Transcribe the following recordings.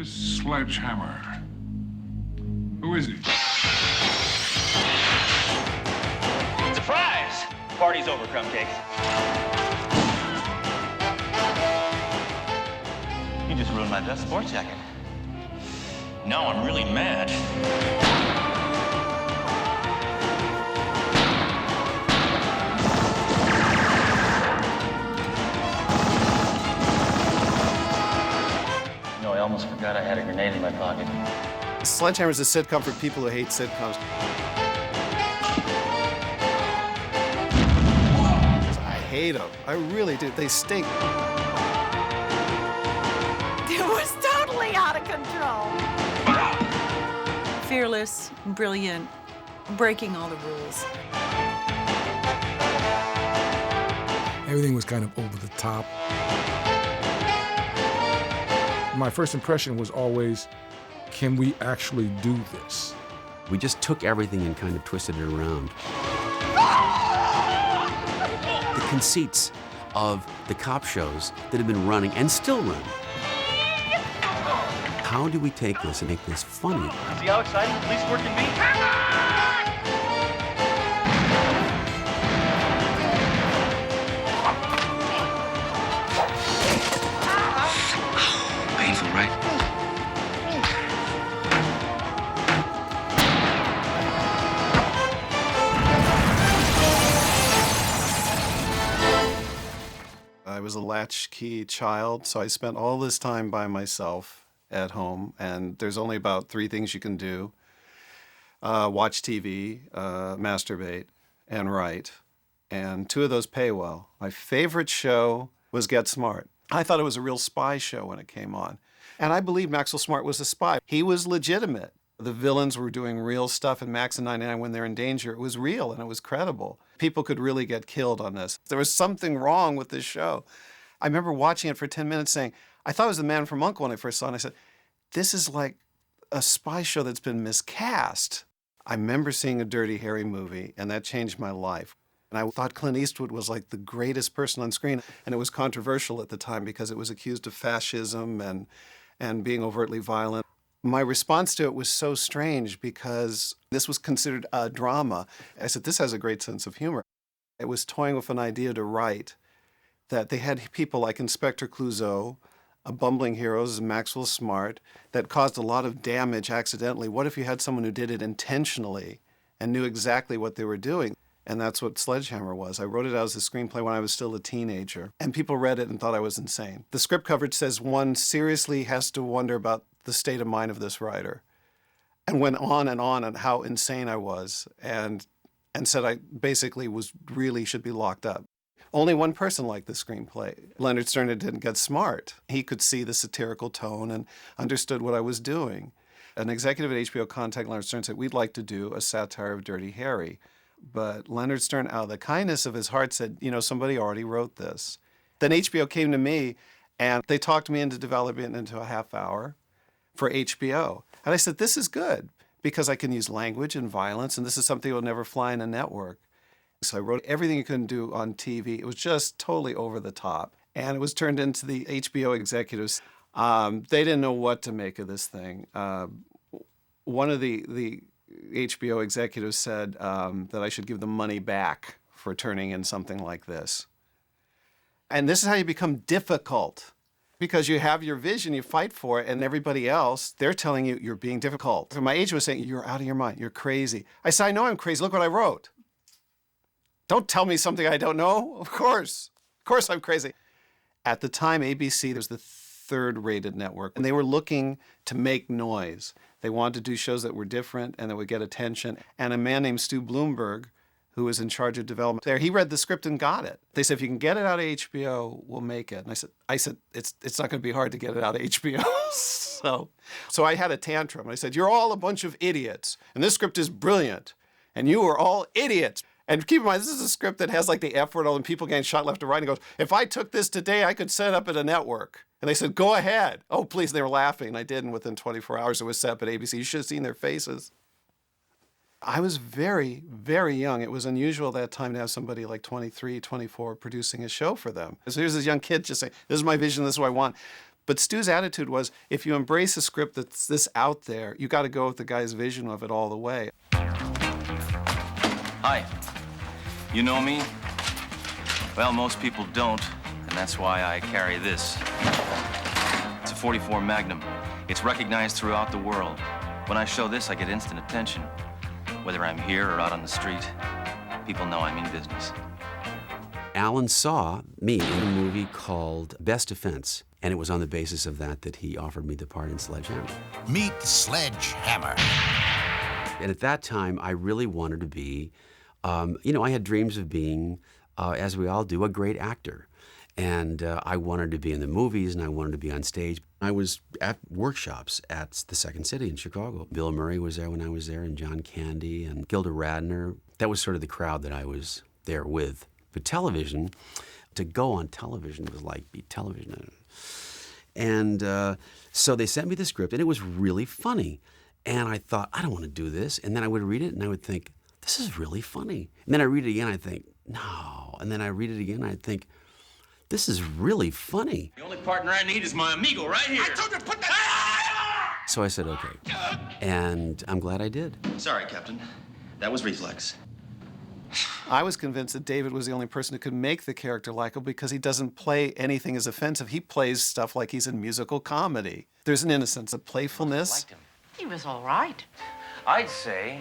This Sledgehammer. Who is he? Surprise! Party's over, crumb cakes. You just ruined my best sports jacket. Now I'm really mad. No, I almost forgot I had a grenade in my pocket. Sledgehammer is a sitcom for people who hate sitcoms. I hate them. I really do. They stink. It was totally out of control. Fearless, brilliant, breaking all the rules. Everything was kind of over the top. My first impression was always, can we actually do this? We just took everything and kind of twisted it around. The conceits of the cop shows that have been running and still run. How do we take this and make this funny? See how exciting police work can be? Painful, right? I was a latchkey child, so I spent all this time by myself at home, and there's only about 3 things you can do. Watch TV, masturbate, and write. And 2 of those pay well. My favorite show was Get Smart. I thought it was a real spy show when it came on. And I believed Maxwell Smart was a spy. He was legitimate. The villains were doing real stuff, and Max and 99, when they're in danger, it was real and it was credible. People could really get killed on this. There was something wrong with this show. I remember watching it for 10 minutes saying, I thought it was The Man from U.N.C.L.E. when I first saw it, and I said, this is like a spy show that's been miscast. I remember seeing a Dirty Harry movie, and that changed my life. And I thought Clint Eastwood was like the greatest person on screen, and it was controversial at the time because it was accused of fascism and being overtly violent. My response to it was so strange because this was considered a drama. I said, this has a great sense of humor. It was toying with an idea to write that they had people like Inspector Clouseau, bumbling heroes, Maxwell Smart, that caused a lot of damage accidentally. What if you had someone who did it intentionally and knew exactly what they were doing? And that's what Sledgehammer was. I wrote it out as a screenplay when I was still a teenager, and people read it and thought I was insane. The script coverage says one seriously has to wonder about the state of mind of this writer, and went on how insane I was, and said I basically really should be locked up. Only one person liked the screenplay. Leonard Stern didn't Get Smart. He could see the satirical tone and understood what I was doing. An executive at HBO contacted Leonard Stern and said, we'd like to do a satire of Dirty Harry. But Leonard Stern, out of the kindness of his heart, said, somebody already wrote this. Then HBO came to me, and they talked me into developing it into a half hour for HBO. And I said, this is good, because I can use language and violence, and this is something that will never fly in a network. So I wrote everything you couldn't do on TV. It was just totally over the top. And it was turned into the HBO executives. They didn't know what to make of this thing. One of the HBO executives said that I should give them money back for turning in something like this. And this is how you become difficult, because you have your vision, you fight for it, and everybody else, they're telling you you're being difficult. So my agent was saying, you're out of your mind, you're crazy. I said, I know I'm crazy, look what I wrote. Don't tell me something I don't know. Of course I'm crazy. At the time, ABC was the 3rd-rated network, and they were looking to make noise. They wanted to do shows that were different and that would get attention. And a man named Stu Bloomberg, who was in charge of development there, he read the script and got it. They said, if you can get it out of HBO, we'll make it. And I said, it's not going to be hard to get it out of HBO. So I had a tantrum. I said, you're all a bunch of idiots, and this script is brilliant, and you are all idiots. And keep in mind, this is a script that has like the F word, all and people getting shot left and right. And he goes, if I took this today, I could set it up at a network. And they said, go ahead. Oh, please. And they were laughing. And I did. And within 24 hours, it was set up at ABC. You should have seen their faces. I was very, very young. It was unusual at that time to have somebody like 23, 24 producing a show for them. So here's this young kid just saying, this is my vision, this is what I want. But Stu's attitude was, if you embrace a script that's this out there, you got to go with the guy's vision of it all the way. Hi. You know me? Well, most people don't, and that's why I carry this. It's a .44 Magnum. It's recognized throughout the world. When I show this, I get instant attention. Whether I'm here or out on the street, people know I mean business. Alan saw me in a movie called Best Defense, and it was on the basis of that he offered me the part in Sledge Hammer. Meet Sledge Hammer. And at that time, I really wanted to be, I had dreams of being, as we all do, a great actor. And I wanted to be in the movies, and I wanted to be on stage. I was at workshops at the Second City in Chicago. Bill Murray was there when I was there, and John Candy, and Gilda Radner. That was sort of the crowd that I was there with. But television, to go on television was like be television. And so they sent me the script, and it was really funny. And I thought, I don't want to do this. And then I would read it, and I would think, this is really funny. And then I read it again, I'd think, no. And then I read it again, I'd think, this is really funny. The only partner I need is my amigo right here. I told you to put that... So I said, okay. And I'm glad I did. Sorry, Captain. That was reflex. I was convinced that David was the only person who could make the character likable because he doesn't play anything as offensive. He plays stuff like he's in musical comedy. There's an innocence, a playfulness. Liked him. He was all right. I'd say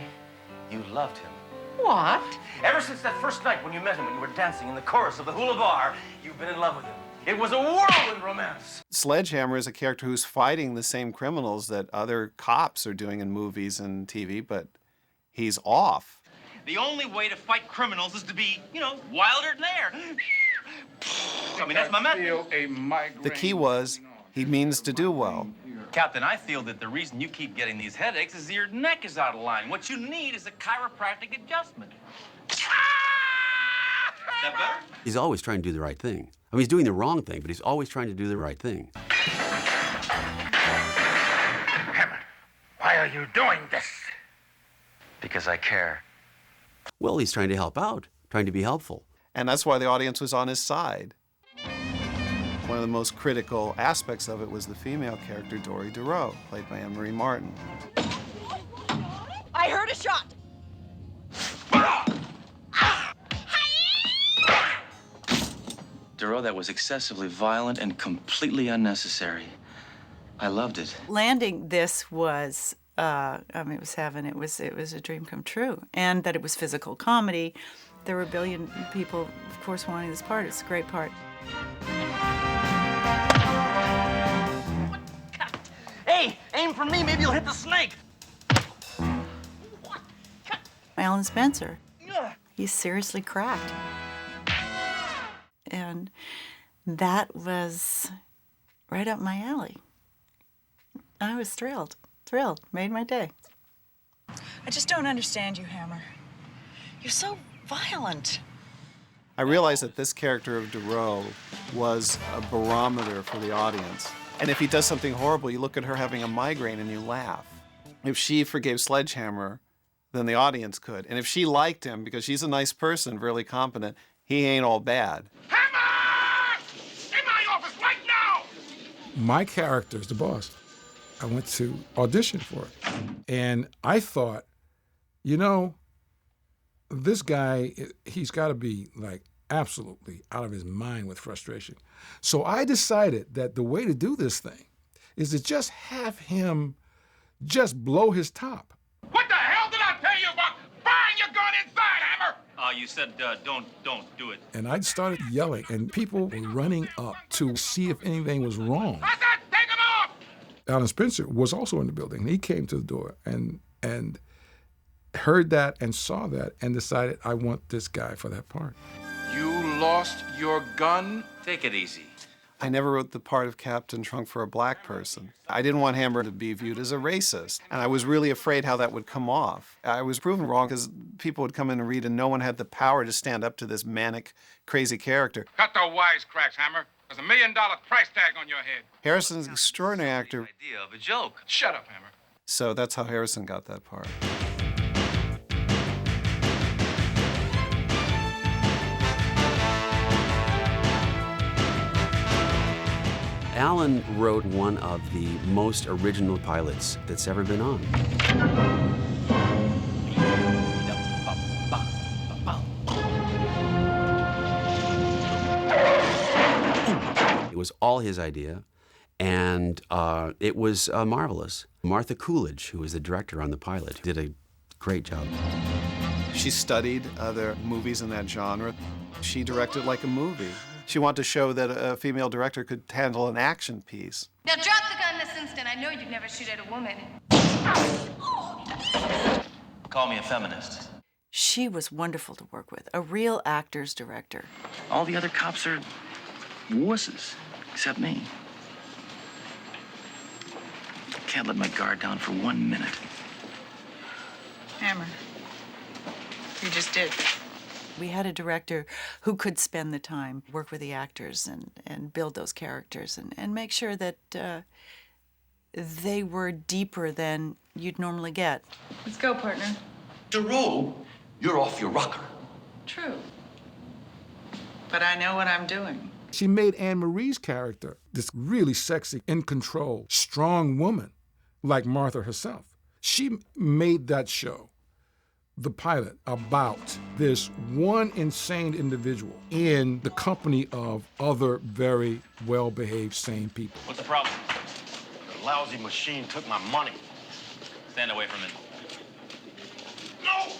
you loved him. What? Ever since that first night when you met him, when you were dancing in the chorus of the hula bar, you've been in love with him. It was a whirlwind romance. Sledgehammer is a character who's fighting the same criminals that other cops are doing in movies and TV, but he's off. The only way to fight criminals is to be, wilder than air. I mean, that's my method. The key was, he means to do well. Captain, I feel that the reason you keep getting these headaches is your neck is out of line. What you need is a chiropractic adjustment. Is that better? He's always trying to do the right thing. I mean, he's doing the wrong thing, but he's always trying to do the right thing. Hammer, why are you doing this? Because I care. Well, he's trying to help out, trying to be helpful. And that's why the audience was on his side. One of the most critical aspects of it was the female character, Dory DeRoe, played by Anne-Marie Martin. I heard a shot. DeRoe, that was excessively violent and completely unnecessary. I loved it. Landing this was, it was heaven. It was a dream come true. And that it was physical comedy. There were a billion people, of course, wanting this part. It's a great part. Hey, aim for me, maybe you'll hit the snake. Alan Spencer. He's seriously cracked. And that was right up my alley. I was thrilled, made my day. I just don't understand you, Hammer. You're so violent. I realized that this character of DeRoe was a barometer for the audience. And if he does something horrible, you look at her having a migraine and you laugh. If she forgave Sledgehammer, then the audience could. And if she liked him, because she's a nice person, really competent, he ain't all bad. Hammer! In my office right now! My character is the boss. I went to audition for it. And I thought, this guy, he's got to be like absolutely out of his mind with frustration. So I decided that the way to do this thing is to just have him just blow his top. What the hell did I tell you about firing your gun inside, Hammer? You said don't do it. And I started yelling, and people were running up to see if anything was wrong. I said take him off! Alan Spencer was also in the building. He came to the door and heard that and saw that and decided, I want this guy for that part. You lost your gun? Take it easy. I never wrote the part of Captain Trunk for a black person. I didn't want Hammer to be viewed as a racist, and I was really afraid how that would come off. I was proven wrong because people would come in and read, and no one had the power to stand up to this manic, crazy character. Cut the wisecracks, Hammer. There's $1 million price tag on your head. Harrison's an extraordinary actor, Idea of a joke. Shut up, Hammer. so that's how Harrison got that part. Alan wrote one of the most original pilots that's ever been on. It was all his idea, and it was marvelous. Martha Coolidge, who was the director on the pilot, did a great job. She studied other movies in that genre. She directed like a movie. She wanted to show that a female director could handle an action piece. Now drop the gun this instant. I know you'd never shoot at a woman. Call me a feminist. She was wonderful to work with, a real actor's director. All the other cops are wusses, except me. Can't let my guard down for 1 minute. Hammer, you just did. We had a director who could spend the time, work with the actors and build those characters and make sure that they were deeper than you'd normally get. Let's go, partner. Jerome, you're off your rocker. True. But I know what I'm doing. She made Anne Marie's character this really sexy, in control, strong woman like Martha herself. She made that show, the pilot, about this one insane individual in the company of other very well-behaved, sane people. What's the problem? The lousy machine took my money. Stand away from it. No!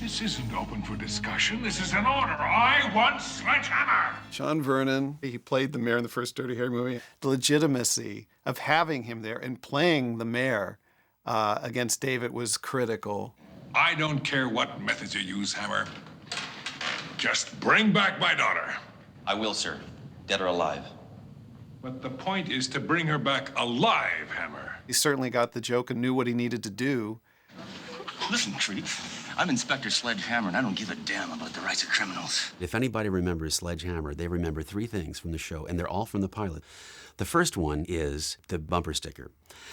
This isn't open for discussion. This is an order. I want Sledgehammer. John Vernon, he played the mayor in the first Dirty Harry movie. The legitimacy of having him there and playing the mayor against David was critical. I don't care what methods you use, Hammer. Just bring back my daughter. I will, sir. Dead or alive. But the point is to bring her back alive, Hammer. He certainly got the joke and knew what he needed to do. Listen, Treat. I'm Inspector Sledgehammer, and I don't give a damn about the rights of criminals. If anybody remembers Sledgehammer, they remember 3 things from the show, and they're all from the pilot. The first one is the bumper sticker.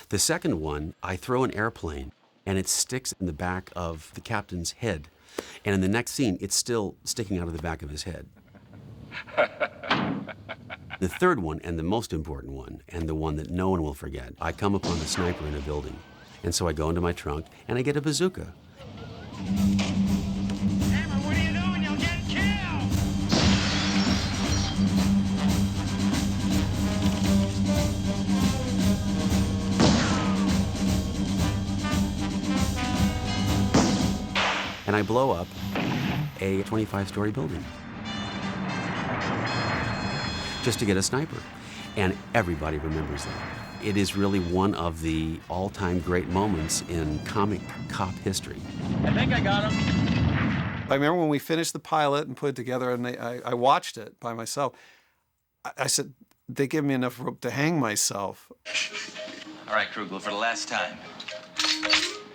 The second one, I throw an airplane, and it sticks in the back of the captain's head. And in the next scene, it's still sticking out of the back of his head. The third one, and the most important one, and the one that no one will forget, I come upon a sniper in a building. And so I go into my trunk, and I get a bazooka. Hammer, what are you doing? You'll get killed! And I blow up a 25-story building just to get a sniper. And everybody remembers that. It is really one of the all-time great moments in comic cop history. I think I got him. I remember when we finished the pilot and put it together, and I watched it by myself. I said, they give me enough rope to hang myself. All right, Krugel, for the last time.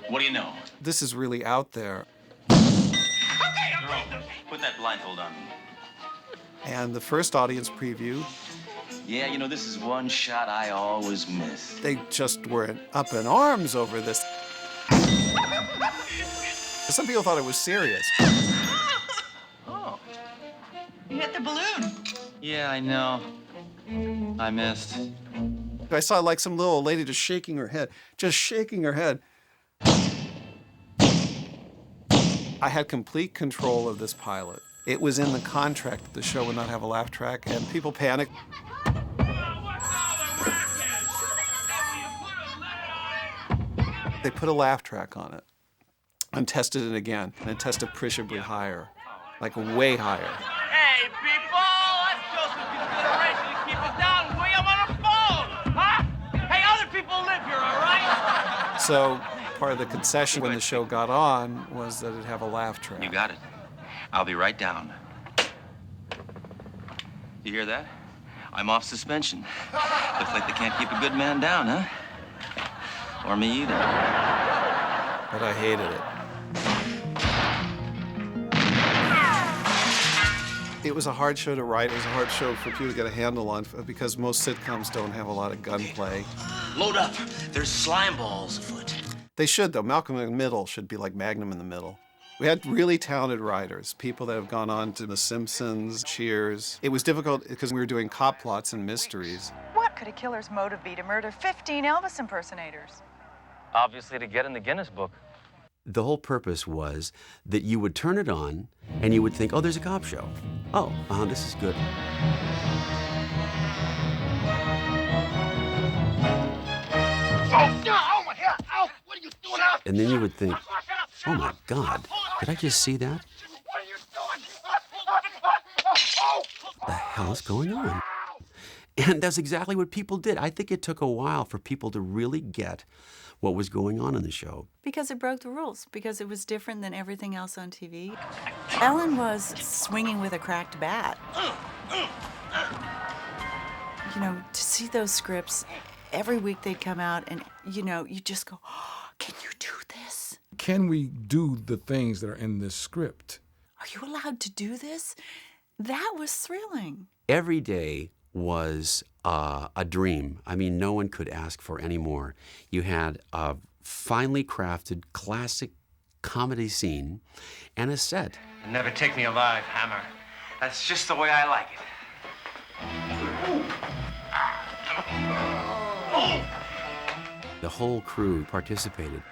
What do you know? This is really out there. Put that blindfold on me. And the first audience preview, Yeah, you know, this is one shot I always miss. they just were up in arms over this. Some people thought it was serious. Oh. You hit the balloon. Yeah, I know. I missed. I saw like some little lady just shaking her head. I had complete control of this pilot. It was in the contract that the show would not have a laugh track, and people panicked. They put a laugh track on it and tested it again, and it tested appreciably higher, like way higher. Hey, people! Let's show some consideration and keep it down. We am on a phone, huh? Hey, other people live here, all right? So part of the concession when the show got on was that it'd have a laugh track. You got it. I'll be right down. You hear that? I'm off suspension. Looks like they can't keep a good man down, huh? Or me either. But I hated it. It was a hard show to write. It was a hard show for people to get a handle on because most sitcoms don't have a lot of gunplay. Load up. There's slime balls afoot. They should, though. Malcolm in the Middle should be like Magnum in the Middle. We had really talented writers, people that have gone on to The Simpsons, Cheers. It was difficult because we were doing cop plots and mysteries. What could a killer's motive be to murder 15 Elvis impersonators? Obviously, to get in the Guinness Book. The whole purpose was that you would turn it on and you would think, oh, there's a cop show. Oh, this is good. Oh my God! Ow! What are you doing now? And then you would think, oh my God, did I just see that? What are you doing? Oh! What the hell is going on? And that's exactly what people did. I think it took a while for people to really get what was going on in the show. Because it broke the rules, because it was different than everything else on TV. Ellen was swinging with a cracked bat. You know, to see those scripts, every week they'd come out and, you know, you just go, oh, can you do this? Can we do the things that are in this script? Are you allowed to do this? That was thrilling. Every day was a dream. I mean, no one could ask for any more. You had a finely crafted classic comedy scene and a set. Never take me alive, Hammer. That's just the way I like it. The whole crew participated.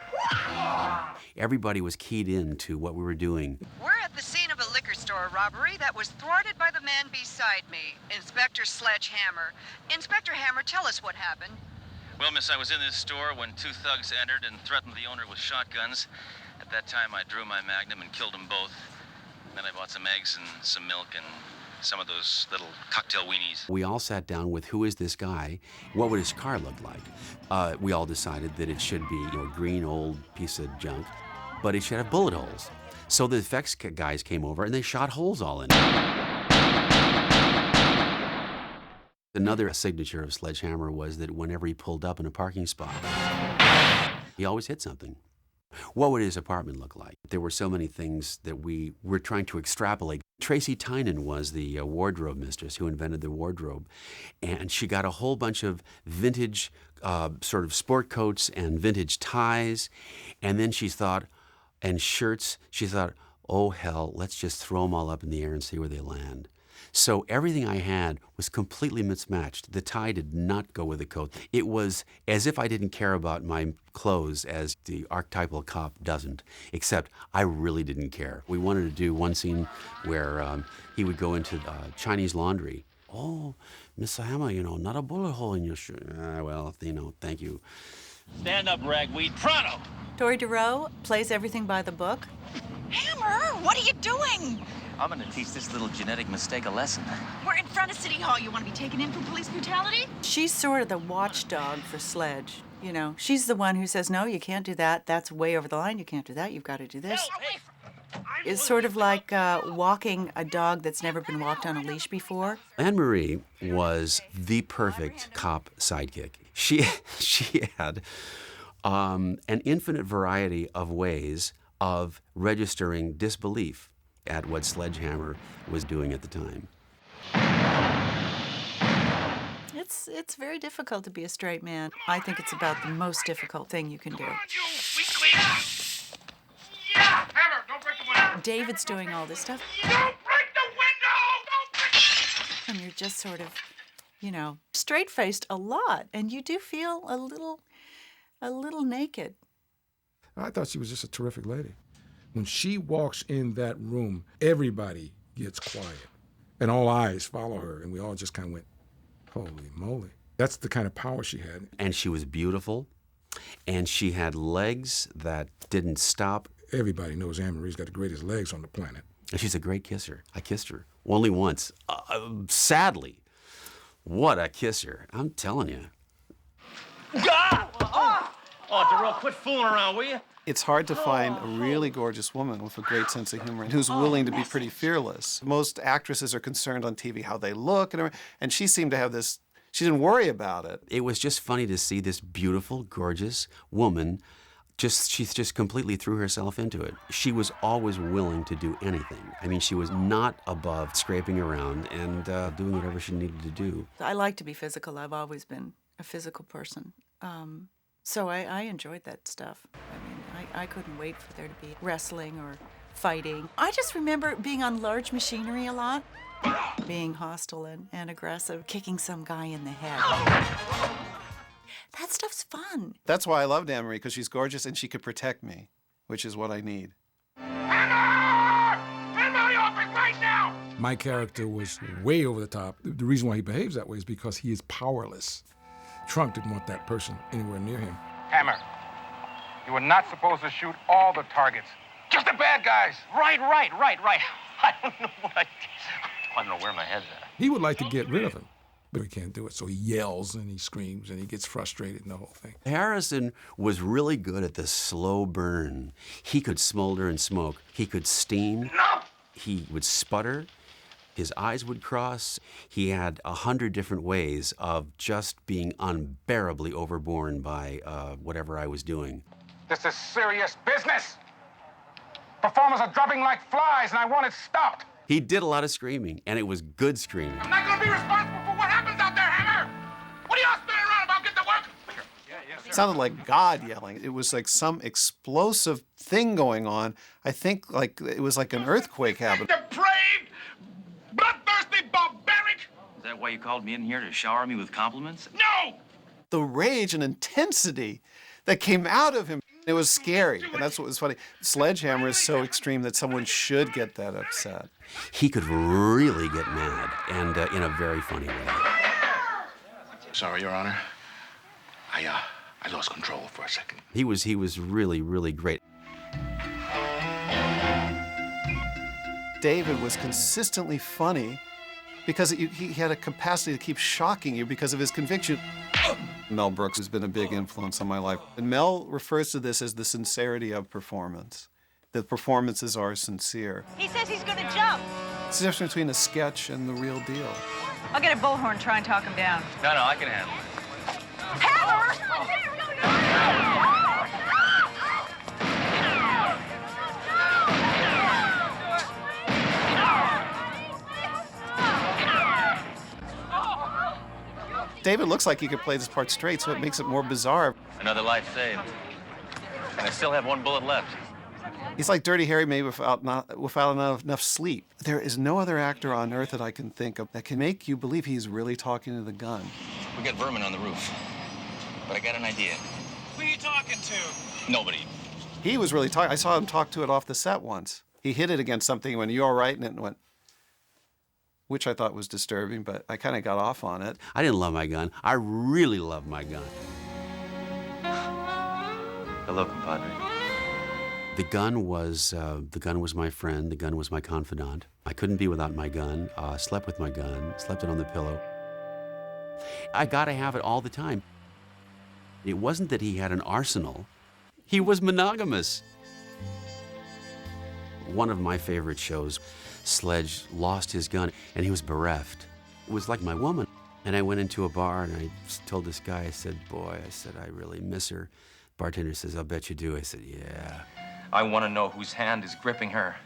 Everybody was keyed in to what we were doing. We're at the scene of a liquor store robbery that was thwarted by the man beside me, Inspector Sledge Hammer. Inspector Hammer, tell us what happened. Well, miss, I was in this store when two thugs entered and threatened the owner with shotguns. At that time, I drew my magnum and killed them both. Then I bought some eggs and some milk and some of those little cocktail weenies. We all sat down with, who is this guy? What would his car look like? We all decided that it should be, you know, a green old piece of junk, but it should have bullet holes. So the effects guys came over and they shot holes all in it. Another signature of Sledge Hammer was that whenever he pulled up in a parking spot, he always hit something. What would his apartment look like? There were so many things that we were trying to extrapolate. Tracy Tynan was the wardrobe mistress who invented the wardrobe, and she got a whole bunch of vintage sort of sport coats and vintage ties, and then she thought, and shirts, she thought, oh hell, let's just throw them all up in the air and see where they land. So everything I had was completely mismatched. The tie did not go with the coat. It was as if I didn't care about my clothes as the archetypal cop doesn't, except I really didn't care. We wanted to do one scene where he would go into Chinese laundry. Oh, Miss Hammer, you know, not a bullet hole in your shirt. Well, you know, thank you. Stand up, ragweed. Pronto! Tori DeRoe plays everything by the book. Hammer, what are you doing? I'm gonna teach this little genetic mistake a lesson. We're in front of City Hall. You want to be taken in for police brutality? She's sort of the watchdog for Sledge. You know, she's the one who says, no, you can't do that. That's way over the line. You can't do that. You've got to do this. It's sort of like walking a dog that's never been walked on a leash before. Anne-Marie was the perfect cop sidekick. She had an infinite variety of ways of registering disbelief at what Sledge Hammer was doing at the time. It's very difficult to be a straight man. I think it's about the most difficult thing you can do. Yeah, Hammer, don't break the window. David's doing all this stuff, Don't break the window! Don't break... and you're just sort of, you know, straight-faced a lot, and you do feel a little naked. I thought she was just a terrific lady. When she walks in that room, everybody gets quiet, and all eyes follow her, and we all just kind of went, holy moly. That's the kind of power she had. And she was beautiful, and she had legs that didn't stop. Everybody knows Anne-Marie's got the greatest legs on the planet. And she's a great kisser. I kissed her only once. Sadly, what a kisser. I'm telling you. Oh, DeRoe, quit fooling around, will you? It's hard to find a really gorgeous woman with a great sense of humor and who's willing to be pretty fearless. Most actresses are concerned on TV how they look, and she seemed to have this, she didn't worry about it. It was just funny to see this beautiful, gorgeous woman, she just completely threw herself into it. She was always willing to do anything. I mean, she was not above scraping around and doing whatever she needed to do. I like to be physical. I've always been a physical person. So I enjoyed that stuff. I mean, I couldn't wait for there to be wrestling or fighting. I just remember being on large machinery a lot, being hostile and aggressive, kicking some guy in the head. That stuff's fun. That's why I loved Anne-Marie, because she's gorgeous and she could protect me, which is what I need. In my office right now! My character was way over the top. The reason why he behaves that way is because he is powerless. Trunk didn't want that person anywhere near him. Hammer, you were not supposed to shoot all the targets, just the bad guys. Right. I don't know what I don't know where my head's at. He would like to get rid of him, but he can't do it. So he yells and he screams and he gets frustrated and the whole thing. Harrison was really good at the slow burn. He could smolder and smoke. He could steam. No! He would sputter. His eyes would cross. He had 100 different ways of just being unbearably overborne by whatever I was doing. This is serious business. Performers are dropping like flies, and I want it stopped. He did a lot of screaming, and it was good screaming. I'm not going to be responsible for what happens out there, Hammer. What are y'all spinning around about? Get to work. It sounded like God yelling. It was like some explosive thing going on. I think like it was like an earthquake happened. Depraved, bloodthirsty, barbaric! Is that why you called me in here to shower me with compliments? No! The rage and intensity that came out of him, it was scary. And that's what was funny. Sledgehammer is so extreme that someone should get that upset. He could really get mad, and in a very funny way. Sorry, Your Honor. I lost control for a second. He was really, really great. David was consistently funny because he had a capacity to keep shocking you because of his conviction. Mel Brooks has been a big influence on my life. And Mel refers to this as the sincerity of performance. The performances are sincere. He says he's gonna jump. It's the difference between a sketch and the real deal. I'll get a bullhorn and try and talk him down. No, I can handle it. Hammer! David looks like he could play this part straight, so it makes it more bizarre. Another life saved. And I still have one bullet left. He's like Dirty Harry made without enough sleep. There is no other actor on earth that I can think of that can make you believe he's really talking to the gun. We got vermin on the roof. But I got an idea. Who are you talking to? Nobody. He was really talking. I saw him talk to it off the set once. He hit it against something and went, "You all right?" And it went, which I thought was disturbing, but I kind of got off on it. I didn't love my gun. I really loved my gun. Hello, compadre. The gun was my friend. The gun was my confidant. I couldn't be without my gun. Slept with my gun. Slept it on the pillow. I got to have it all the time. It wasn't that he had an arsenal. He was monogamous. One of my favorite shows, Sledge lost his gun and he was bereft. It was like my woman. And I went into a bar and I told this guy, I said, "Boy," I said, "I really miss her." Bartender says, "I'll bet you do." I said, "Yeah." I want to know whose hand is gripping her,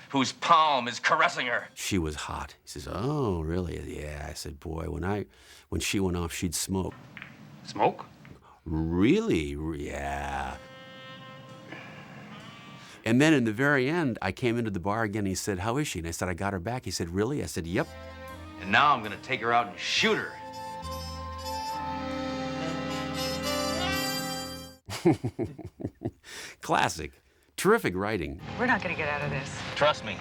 whose palm is caressing her. She was hot. He says, "Oh, really?" "Yeah." I said, "Boy, when she went off, she'd smoke." Smoke? "Really?" "Yeah." And then in the very end, I came into the bar again. He said, "How is she?" And I said, "I got her back." He said, "Really?" I said, "Yep." And now I'm going to take her out and shoot her. Classic. Terrific writing. We're not gonna get out of this. Trust me,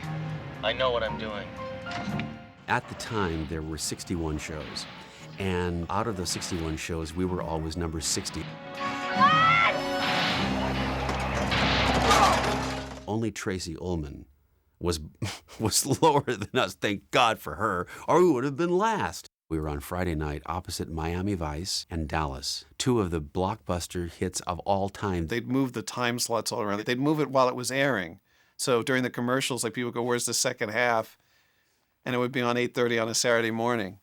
I know what I'm doing. At the time, there were 61 shows. And out of those 61 shows, we were always number 60. Only Tracy Ullman was lower than us, thank God for her, or we would have been last. We were on Friday night opposite Miami Vice and Dallas, two of the blockbuster hits of all time. They'd move the time slots all around. They'd move it while it was airing. So during the commercials, like people would go, "Where's the second half?" And it would be on 8:30 on a Saturday morning.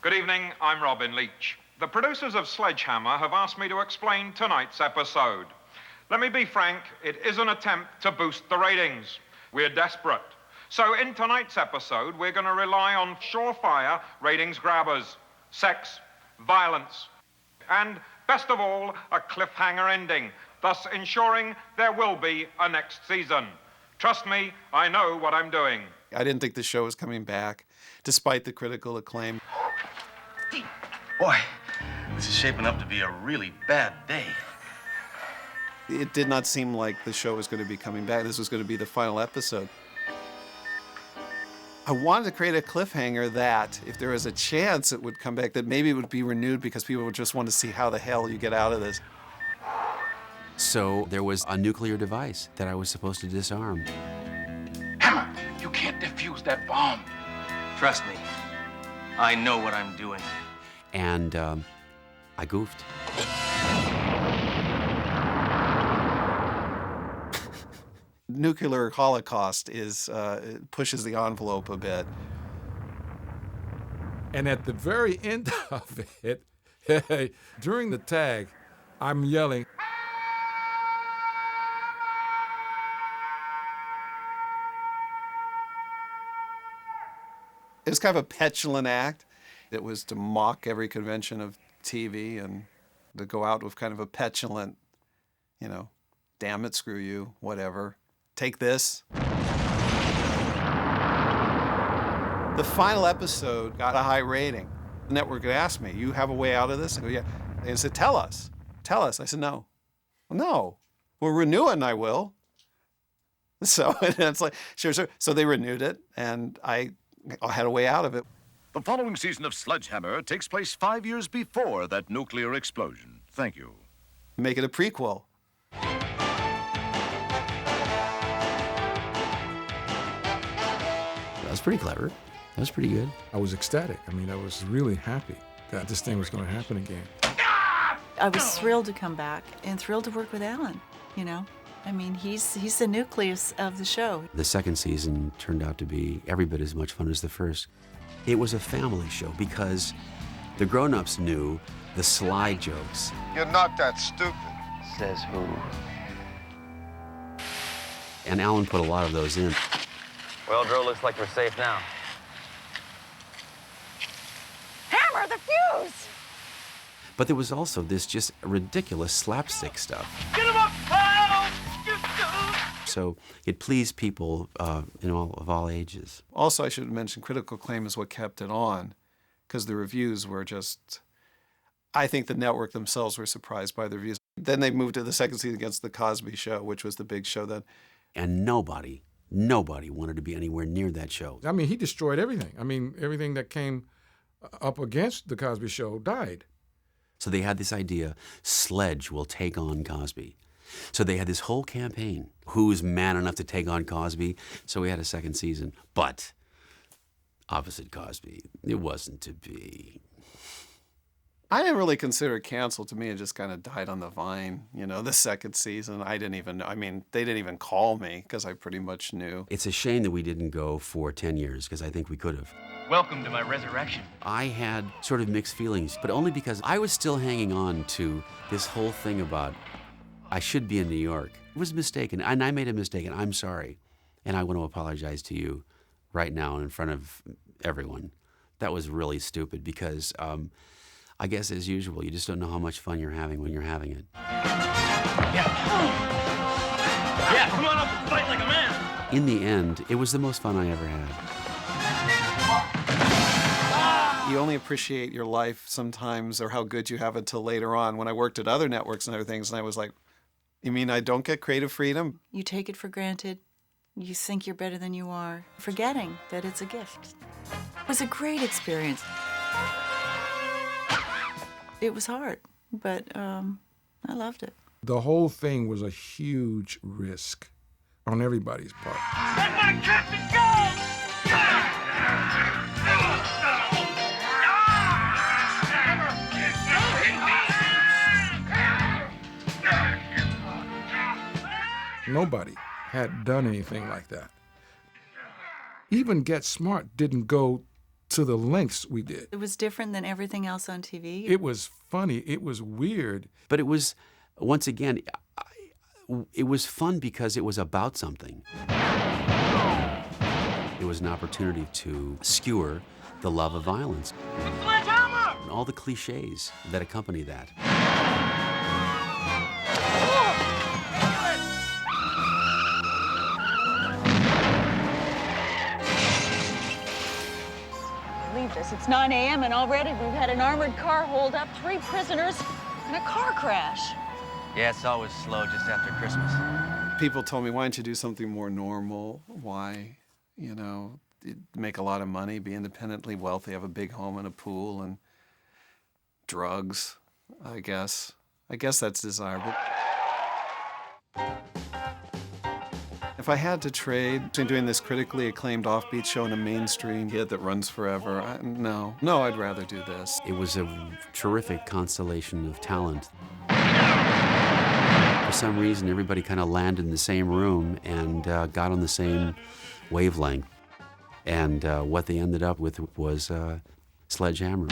Good evening, I'm Robin Leach. The producers of Sledgehammer have asked me to explain tonight's episode. Let me be frank, it is an attempt to boost the ratings. We're desperate. So in tonight's episode, we're going to rely on surefire ratings grabbers, sex, violence, and best of all, a cliffhanger ending. thus ensuring there will be a next season. Trust me, I know what I'm doing. I didn't think the show was coming back, despite the critical acclaim. Boy, this is shaping up to be a really bad day. It did not seem like the show was going to be coming back. This was going to be the final episode. I wanted to create a cliffhanger that, if there was a chance it would come back, that maybe it would be renewed because people would just want to see how the hell you get out of this. So there was a nuclear device that I was supposed to disarm. Hammer, you can't defuse that bomb. Trust me, I know what I'm doing. And I goofed. Nuclear holocaust is pushes the envelope a bit. And at the very end of it, during the tag, I'm yelling, It was kind of a petulant act. It was to mock every convention of TV and to go out with kind of a petulant, you know, damn it, screw you, whatever. Take this. The final episode got a high rating. The network asked me, you have a way out of this? I go, yeah. They said, tell us. I said, no. Well, no. We'll renew it and I will. So and it's like, sure. So they renewed it and I had a way out of it. The following season of Sledge Hammer takes place 5 years before that nuclear explosion. Thank you. Make it a prequel. That was pretty clever. That was pretty good. I was ecstatic. I mean, I was really happy that this thing was going to happen again. I was thrilled to come back and thrilled to work with Alan, you know. I mean, he's the nucleus of the show. The second season turned out to be every bit as much fun as the first. It was a family show because the grown-ups knew the sly jokes. You're not that stupid. Says who? And Alan put a lot of those in. Well, Drew, looks like we're safe now. Hammer, the fuse! But there was also this just ridiculous slapstick stuff. Get him up, pal! So it pleased people of all ages. Also, I should mention critical acclaim is what kept it on, because the reviews were just, I think the network themselves were surprised by the reviews. Then they moved to the second season against The Cosby Show, which was the big show then. And nobody wanted to be anywhere near that show. I mean, he destroyed everything. I mean, everything that came up against The Cosby Show died. So they had this idea, Sledge will take on Cosby. So they had this whole campaign. Who's man enough to take on Cosby? So we had a second season. But opposite Cosby, it wasn't to be. I didn't really consider it canceled. To me, it just kind of died on the vine. You know, the second season, I didn't even know. I mean, they didn't even call me because I pretty much knew. It's a shame that we didn't go for 10 years because I think we could have. Welcome to my resurrection. I had sort of mixed feelings, but only because I was still hanging on to this whole thing about I should be in New York. It was mistaken, and I made a mistake, and I'm sorry. And I want to apologize to you right now in front of everyone. That was really stupid because I guess, as usual, you just don't know how much fun you're having when you're having it. Yeah, come on up and fight like a man. In the end, it was the most fun I ever had. You only appreciate your life sometimes or how good you have it till later on. When I worked at other networks and other things, and I was like, you mean I don't get creative freedom? You take it for granted. You think you're better than you are, forgetting that it's a gift. It was a great experience. It was hard, but I loved it. The whole thing was a huge risk on everybody's part. Let my captain go! Nobody had done anything like that. Even Get Smart didn't go to the lengths we did. It was different than everything else on TV. It was funny. It was weird. But it was, once again, it was fun because it was about something. It was an opportunity to skewer the love of violence and all the cliches that accompany that. this. It's 9 a.m. and already we've had an armored car hold up, 3 prisoners, and a car crash. Yeah, it's always slow just after Christmas. People told me, why don't you do something more normal? Why, you know, make a lot of money, be independently wealthy, have a big home and a pool, and drugs, I guess. I guess that's desirable. If I had to trade between doing this critically acclaimed offbeat show and a mainstream hit that runs forever, no, I'd rather do this. It was a terrific constellation of talent. For some reason, everybody kind of landed in the same room and got on the same wavelength. And what they ended up with was Sledge Hammer.